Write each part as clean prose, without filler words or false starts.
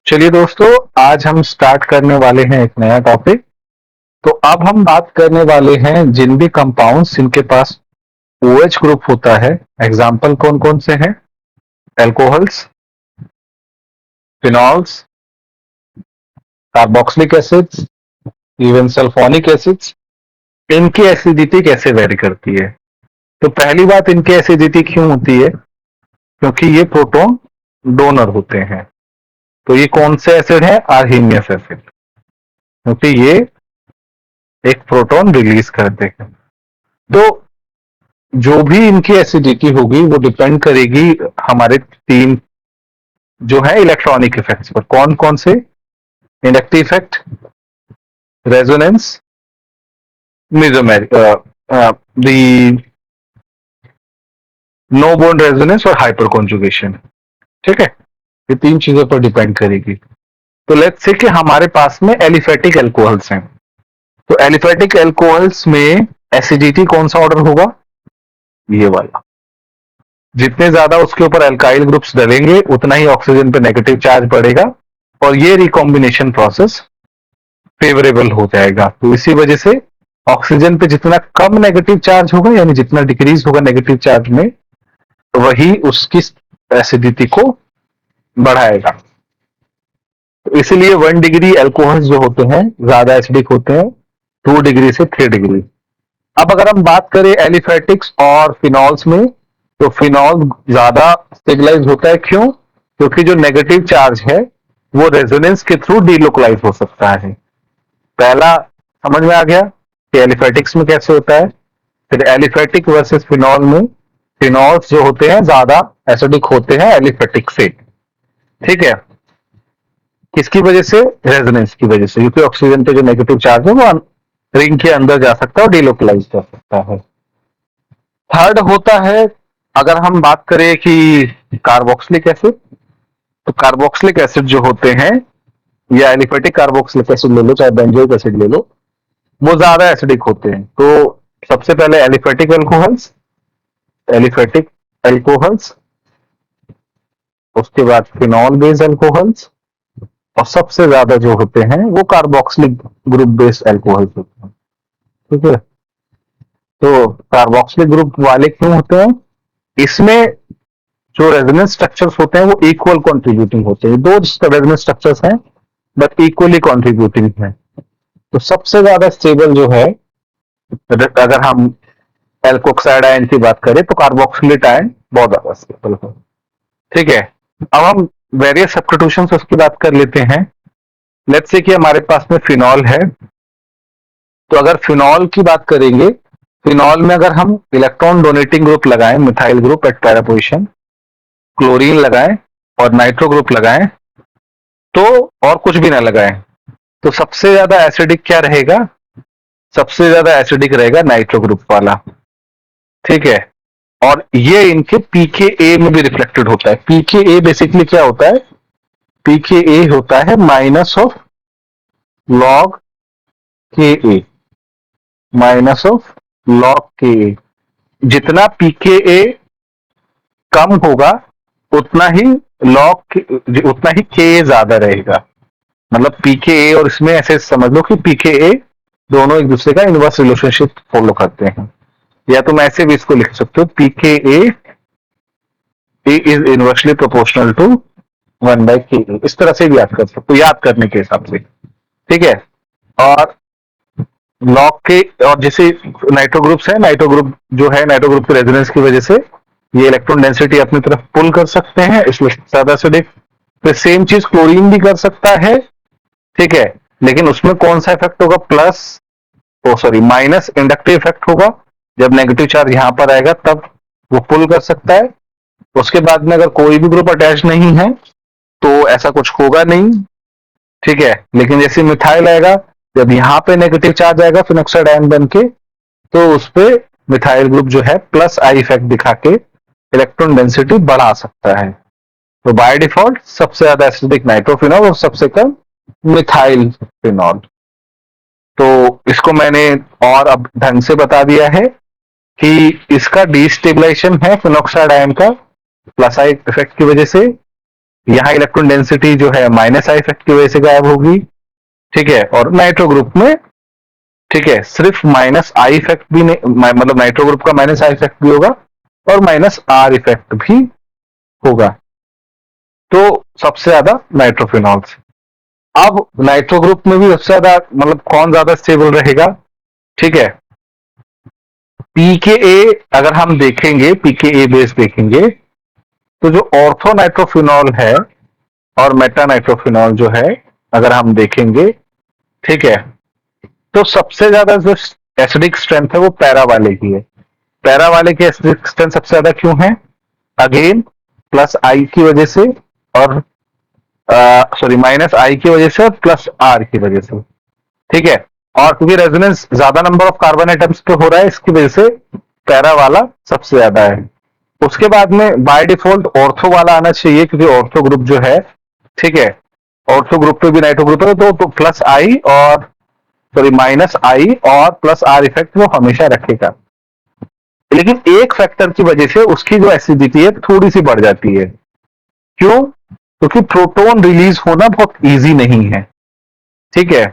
चलिए दोस्तों, आज हम स्टार्ट करने वाले हैं एक नया टॉपिक। तो अब हम बात करने वाले हैं जिन भी कंपाउंड्स जिनके पास OH ग्रुप होता है। एग्जाम्पल कौन कौन से हैं? Alcohols, phenols, carboxylic acids, even sulphonic acids. इनकी एसिडिटी कैसे वेरी करती है? तो पहली बात, इनकी एसिडिटी क्यों होती है? क्योंकि ये प्रोटॉन डोनर होते हैं। तो ये कौन से एसिड है? आर्हीनियस एसिड, क्योंकि ये एक प्रोटॉन रिलीज करते हैं। तो जो भी इनकी एसिडिटी होगी वो डिपेंड करेगी हमारे तीन जो है इलेक्ट्रॉनिक इफेक्ट्स पर। कौन कौन से? Inductive effect, resonance, mesomeric, the no bond resonance और हाइपर कॉन्जुगेशन। ठीक है, ये तीन चीजों पर डिपेंड करेगी। तो लेट्स से कि हमारे पास में एलिफेटिक एल्कोहल्स हैं। तो एलिफेटिक एल्कोहल्स में एसिडिटी कौन सा ऑर्डर होगा? ये वाला। जितने ज्यादा उसके ऊपर अल्काइल ग्रुप्स डलेंगे उतना ही ऑक्सीजन पे नेगेटिव चार्ज बढ़ेगा और ये रिकॉम्बिनेशन प्रोसेस फेवरेबल हो जाएगा। तो इसी वजह से ऑक्सीजन पे जितना कम नेगेटिव चार्ज होगा, यानी जितना डिक्रीज होगा नेगेटिव चार्ज में, वही उसकी एसिडिटी को बढ़ाएगा। तो इसीलिए 1 डिग्री एल्कोहल जो होते हैं ज्यादा एसिडिक होते हैं 2 डिग्री से 3 डिग्री। अब अगर हम बात करें एलिफेटिक्स और फिनॉल्स में, तो फिनॉल ज्यादा स्टेबलाइज होता है। क्यों? क्योंकि जो नेगेटिव चार्ज है वो रेजोनेंस के थ्रू डीलोकलाइज हो सकता है। पहला समझ में आ गया कि एलिफेटिक्स में कैसे होता है। फिर एलिफेटिक वर्सेस फिनॉल में, फिनॉल्स जो होते हैं ज्यादा एसिडिक होते हैं एलिफेटिक से। ठीक है, किसकी वजह से? रेजोनेंस की वजह से, क्योंकि ऑक्सीजन पे जो नेगेटिव चार्ज है वो रिंग के अंदर जा सकता है और डीलोकलाइज कर सकता है। थर्ड होता है, अगर हम बात करें कि कार्बोक्सिलिक एसिड, तो कार्बोक्सिलिक एसिड जो होते हैं, या एलिफेटिक कार्बोक्सिलिक एसिड ले लो चाहे बेंजोइक एसिड ले लो, वो ज्यादा एसिडिक होते हैं। तो सबसे पहले एलिफेटिक एल्कोहल्स, उसके बाद फिनॉल बेस्ड एल्कोहल्स, और सबसे ज्यादा जो होते हैं वो कार्बोक्सिलिक ग्रुप बेस्ड एल्कोहल्स होते हैं। ठीक है, तो कार्बोक्सिलिक ग्रुप वाले क्यों होते हैं? इसमें जो रेजोनेंस स्ट्रक्चर्स होते हैं वो इक्वल कंट्रीब्यूटिंग होते हैं। दो रेजोनेंस स्ट्रक्चर्स हैं बट इक्वली कंट्रीब्यूटिंग है। तो सबसे ज्यादा स्टेबल जो है, अगर हम एल्कोक्साइड आयन की बात करें, तो कार्बोक्सिलेट आयन बहुत ज्यादा स्टेबल है। ठीक है, अब हम वेरियस सब्स्टिट्यूशंस उसकी बात कर लेते हैं। लेट्स से कि हमारे पास में फिनॉल है। तो अगर फिनॉल की बात करेंगे, फिनॉल में अगर हम इलेक्ट्रॉन डोनेटिंग ग्रुप लगाएं, methyl group at para position, chlorine लगाएं और नाइट्रो ग्रुप लगाएं, तो और कुछ भी ना लगाएं, तो सबसे ज्यादा एसिडिक क्या रहेगा? सबसे ज्यादा एसिडिक रहेगा नाइट्रो ग्रुप वाला। ठीक है, और ये इनके पीके में भी रिफ्लेक्टेड होता है। पीके बेसिकली क्या होता है? पीके होता है माइनस ऑफ लॉग के ए, माइनस ऑफ लॉग के ए। जितना पीके कम होगा उतना ही उतना ही के ज्यादा रहेगा। मतलब पीके और इसमें ऐसे समझ लो कि पीके दोनों एक दूसरे का इनवर्स रिलेशनशिप फॉलो करते हैं। या तुम ऐसे भी इसको लिख सकते हो, पीके इज इनवर्सली प्रोपोर्शनल टू 1/के। इस तरह से भी याद कर सकते हो, याद करने के हिसाब से। ठीक है, और लॉग के, और जैसे नाइट्रो ग्रुप्स है, नाइट्रो ग्रुप जो है, नाइट्रो ग्रुप के रेजोनेंस की वजह से ये इलेक्ट्रॉन डेंसिटी अपनी तरफ पुल कर सकते हैं, इसलिए ज्यादा एसिडिक। फिर सेम चीज क्लोरीन भी कर सकता है। ठीक है, लेकिन उसमें कौन सा इफेक्ट होगा? प्लस, ओ सॉरी, माइनस इंडक्टिव इफेक्ट होगा। जब नेगेटिव चार्ज यहां पर आएगा तब वो पुल कर सकता है। उसके बाद में अगर कोई भी ग्रुप अटैच नहीं है तो ऐसा कुछ होगा नहीं। ठीक है, लेकिन जैसे मिथाइल आएगा, जब यहां पे नेगेटिव चार्ज आएगा फिनॉक्साइड आयन बन के, तो उस पे मिथाइल ग्रुप जो है प्लस आई इफेक्ट दिखा के इलेक्ट्रॉन डेंसिटी बढ़ा सकता है। तो बाय डिफॉल्ट सबसे ज्यादा एसिडिक नाइट्रोफिनॉल और सबसे कम मिथाइल फिनॉल। तो इसको मैंने और अब ढंग से बता दिया है कि इसका डिस्टेबलाइजेशन है फिनॉक्साइड आयन का प्लस आई इफेक्ट की वजह से, यहाँ इलेक्ट्रॉन डेंसिटी जो है माइनस आई इफेक्ट की वजह से गायब होगी, ठीक है। और नाइट्रो ग्रुप में, ठीक है, सिर्फ माइनस आई इफेक्ट भी नहीं, मतलब नाइट्रो ग्रुप का माइनस आई इफेक्ट भी होगा और माइनस आर इफेक्ट भी होगा। तो सबसे ज्यादा नाइट्रोफिनॉल्स। अब नाइट्रो ग्रुप में भी सबसे ज्यादा मतलब कौन ज्यादा स्टेबल रहेगा, ठीक है। पीकेए अगर हम देखेंगे, पीकेए बेस देखेंगे, तो जो ऑर्थो नाइट्रोफिनॉल है और मेटा नाइट्रोफिनॉल जो है अगर हम देखेंगे, ठीक है, तो सबसे ज्यादा जो एसिडिक स्ट्रेंथ है वो पैरा वाले की है। पैरा वाले की एसिडिक स्ट्रेंथ सबसे ज्यादा क्यों है? अगेन प्लस आई की वजह से और सॉरी माइनस आई की वजह से और प्लस आर की वजह से, ठीक है। और क्योंकि रेजोनेंस ज्यादा नंबर ऑफ कार्बन एटम्स पे हो रहा है, इसकी वजह से पैरा वाला सबसे ज्यादा है। उसके बाद में बाय डिफॉल्ट ऑर्थो वाला आना चाहिए, क्योंकि ऑर्थो ग्रुप जो है, ठीक है, ऑर्थो ग्रुप पे भी नाइट्रो ग्रुप है, तो प्लस आई और सॉरी माइनस आई और प्लस आर इफेक्ट वो हमेशा रखेगा। लेकिन एक फैक्टर की वजह से उसकी जो एसिडिटी है थोड़ी सी बढ़ जाती है। क्यों? क्योंकि प्रोटॉन रिलीज होना बहुत इजी नहीं है, ठीक है।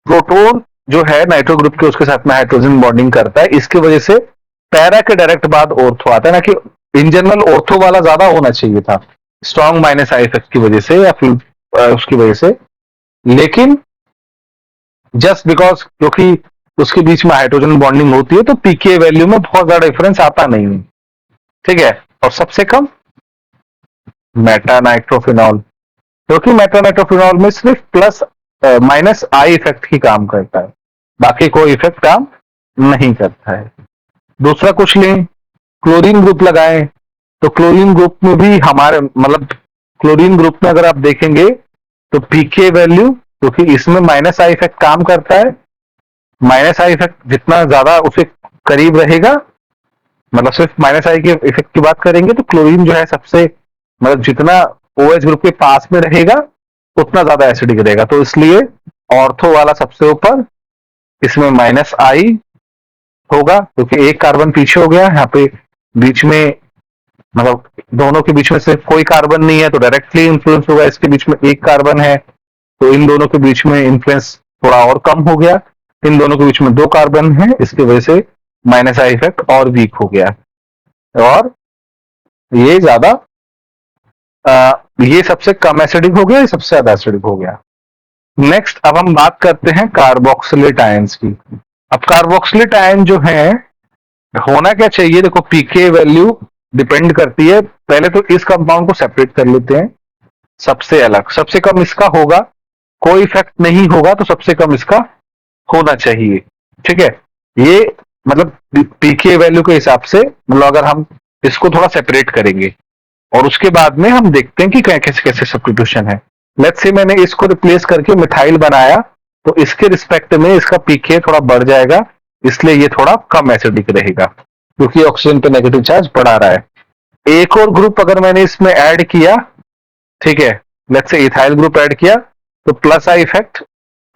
प्रोटॉन जो है नाइट्रो ग्रुप के उसके साथ में हाइड्रोजन बॉन्डिंग करता है, इसकी वजह से पैरा के डायरेक्ट बाद ऑर्थो आता है ना, कि इन जनरल ऑर्थो वाला ज्यादा होना चाहिए था स्ट्रॉन्ग माइनस आई इफेक्ट की वजह से या फिर उसकी वजह से। लेकिन जस्ट बिकॉज क्योंकि उसके बीच में हाइड्रोजन बॉन्डिंग होती है, तो पीके वैल्यू में बहुत ज्यादा डिफरेंस आता नहीं है, ठीक है। और सबसे कम मेटा नाइट्रोफिनॉल, क्योंकि मेटा नाइट्रोफिनॉल में सिर्फ प्लस माइनस आई इफेक्ट ही काम करता है, बाकी कोई इफेक्ट काम नहीं करता है। दूसरा कुछ लें, क्लोरीन ग्रुप लगाएं, तो क्लोरीन ग्रुप में भी हमारे मतलब क्लोरीन ग्रुप में अगर आप देखेंगे तो पीके वैल्यू, क्योंकि इसमें माइनस आई इफेक्ट काम करता है, माइनस आई इफेक्ट जितना ज्यादा उसे करीब रहेगा, मतलब सिर्फ माइनस आई के इफेक्ट की बात करेंगे तो क्लोरीन जो है सबसे मतलब जितना ओएच ग्रुप के पास में रहेगा उतना ज्यादा एसिडिक रहेगा। तो इसलिए ऑर्थो वाला सबसे ऊपर, इसमें माइनस आई होगा क्योंकि एक कार्बन पीछे हो गया यहाँ पे, बीच में मतलब दोनों के बीच में सिर्फ कोई कार्बन नहीं है तो डायरेक्टली इन्फ्लुएंस होगा, इसके बीच में एक कार्बन है तो इन दोनों के बीच में इन्फ्लुएंस थोड़ा और कम हो गया, इन दोनों के बीच में दो कार्बन है, इसकी वजह से माइनस आई इफेक्ट और वीक हो गया और ये ज्यादा ये सबसे कम एसिडिक हो गया, ये सबसे ज्यादा एसिडिक हो गया। नेक्स्ट अब हम बात करते हैं कार्बोक्सिलेट आयंस की। अब कार्बोक्सिलेट आयन जो है होना क्या चाहिए, देखो पीके वैल्यू डिपेंड करती है, पहले तो इस कंपाउंड को सेपरेट कर लेते हैं सबसे अलग, सबसे कम इसका होगा, कोई इफेक्ट नहीं होगा तो सबसे कम इसका होना चाहिए, ठीक है। ये मतलब पीके वैल्यू के हिसाब से मतलब अगर हम इसको थोड़ा सेपरेट करेंगे और उसके बाद में हम देखते हैं कि कैसे कैसे सब्स्टिट्यूशन है। लेट्स से मैंने इसको रिप्लेस करके मिथाइल बनाया तो इसके रिस्पेक्ट में इसका पीके थोड़ा बढ़ जाएगा, इसलिए ये थोड़ा कम एसिडिक रहेगा क्योंकि ऑक्सीजन पे नेगेटिव चार्ज बढ़ा रहा है। एक और ग्रुप अगर मैंने इसमें ऐड किया, ठीक है, let's say ethyl group add किया तो प्लस आई इफेक्ट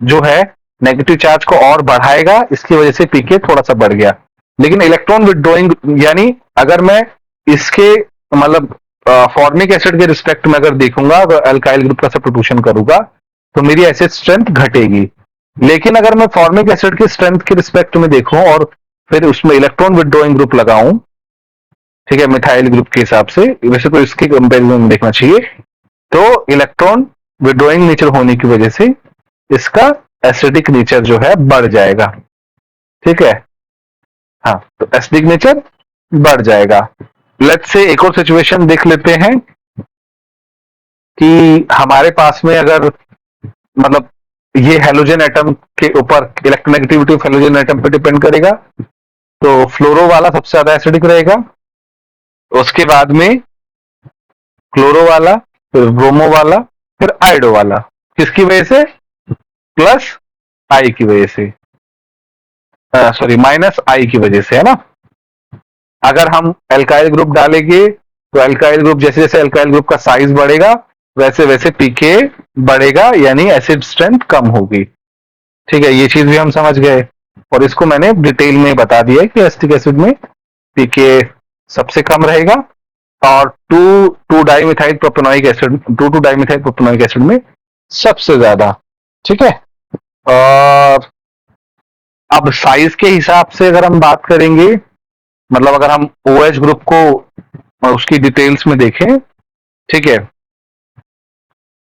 जो है नेगेटिव चार्ज को और बढ़ाएगा, इसकी वजह से पीके थोड़ा सा बढ़ गया। लेकिन इलेक्ट्रॉन विड्रॉइंग यानी अगर मैं इसके मतलब फॉर्मिक एसिड के रिस्पेक्ट में अगर देखूंगा, अगर अल्काइल ग्रुप का सब्स्टिट्यूशन करूंगा तो मेरी एसिड स्ट्रेंथ घटेगी। लेकिन अगर मैं फॉर्मिक एसिड की स्ट्रेंथ के रिस्पेक्ट में देखूं और फिर उसमें इलेक्ट्रॉन विड्रॉइंग ग्रुप लगाऊं, ठीक है, मिथाइल ग्रुप के हिसाब से, वैसे तो इसके कंपेरिजन में देखना चाहिए, तो इलेक्ट्रॉन विड्रॉइंग नेचर होने की वजह से इसका एसिडिक नेचर जो है बढ़ जाएगा, ठीक है। हाँ, तो एसिडिक नेचर बढ़ जाएगा। लेट्स से एक और सिचुएशन देख लेते हैं कि हमारे पास में अगर मतलब ये हेलोजन एटम के ऊपर इलेक्ट्रोनेगेटिविटी ऑफ हेलोजन एटम पे डिपेंड करेगा, तो फ्लोरो वाला सबसे ज्यादा एसिडिक रहेगा, उसके बाद में क्लोरो वाला, फिर ब्रोमो वाला, फिर आइडो वाला। किसकी वजह से? प्लस आई की वजह से, सॉरी माइनस आई की वजह से, है ना। अगर हम एल्काइल ग्रुप डालेंगे तो एल्काइल ग्रुप जैसे जैसे एल्काइल ग्रुप का साइज बढ़ेगा वैसे वैसे पीके बढ़ेगा, यानी एसिड स्ट्रेंथ कम होगी, ठीक है। ये चीज भी हम समझ गए और इसको मैंने डिटेल में बता दिया कि एसिटिक एसिड में पीके सबसे कम रहेगा और to dimethyl propanoic acid, to dimethyl propanoic acid में सबसे ज्यादा। ठीक है। और अब साइज के हिसाब से अगर हम बात करेंगे, मतलब अगर हम OH ग्रुप को उसकी डिटेल्स में देखें, ठीक है,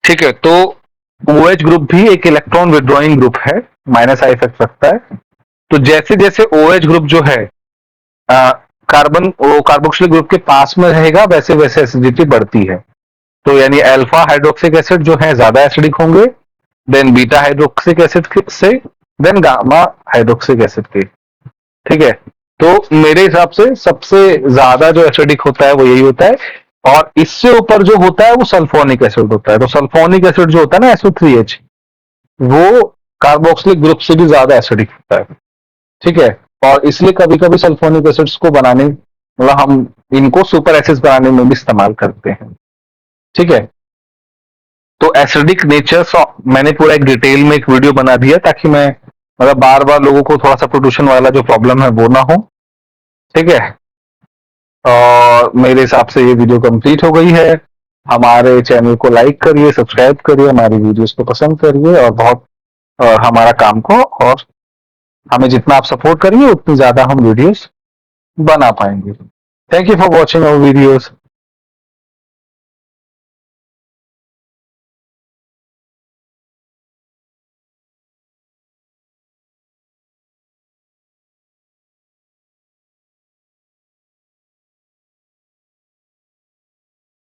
ठीक है, तो OH ग्रुप भी एक इलेक्ट्रॉन विड्रॉइंग ग्रुप है, माइनस आई इफेक्ट रखता है। तो जैसे जैसे OH ग्रुप जो है कार्बन वो कार्बोक्सिलिक ग्रुप के पास में रहेगा, वैसे वैसे एसिडिटी बढ़ती है। तो यानी अल्फा हाइड्रोक्सिक एसिड जो है ज्यादा एसिडिक होंगे, देन बीटा हाइड्रोक्सिक एसिड से, देन गामा हाइड्रोक्सिक एसिड के। ठीक है। तो मेरे हिसाब से सबसे ज्यादा जो एसिडिक होता है वो यही होता है, और इससे ऊपर जो होता है वो सल्फोनिक एसिड होता है। तो सल्फोनिक एसिड जो होता है ना, SO3H, वो कार्बोक्सिलिक ग्रुप से भी ज्यादा एसिडिक होता है। ठीक है। और इसलिए कभी कभी सल्फोनिक एसिड्स को बनाने, मतलब हम इनको सुपर एसिड्स बनाने में भी इस्तेमाल करते हैं। ठीक है। तो एसिडिक नेचर मैंने पूरा एक डिटेल में एक वीडियो बना दिया, ताकि मैं मतलब बार बार लोगों को थोड़ा सा प्रोड्यूशन वाला जो प्रॉब्लम है वो ना हो। ठीक है। और मेरे हिसाब से ये वीडियो कंप्लीट हो गई है। हमारे चैनल को लाइक करिए, सब्सक्राइब करिए, हमारी वीडियोस को पसंद करिए, और बहुत हमारा काम को, और हमें जितना आप सपोर्ट करिए उतनी ज्यादा हम वीडियोस बना पाएंगे। Thank you for watching our videos.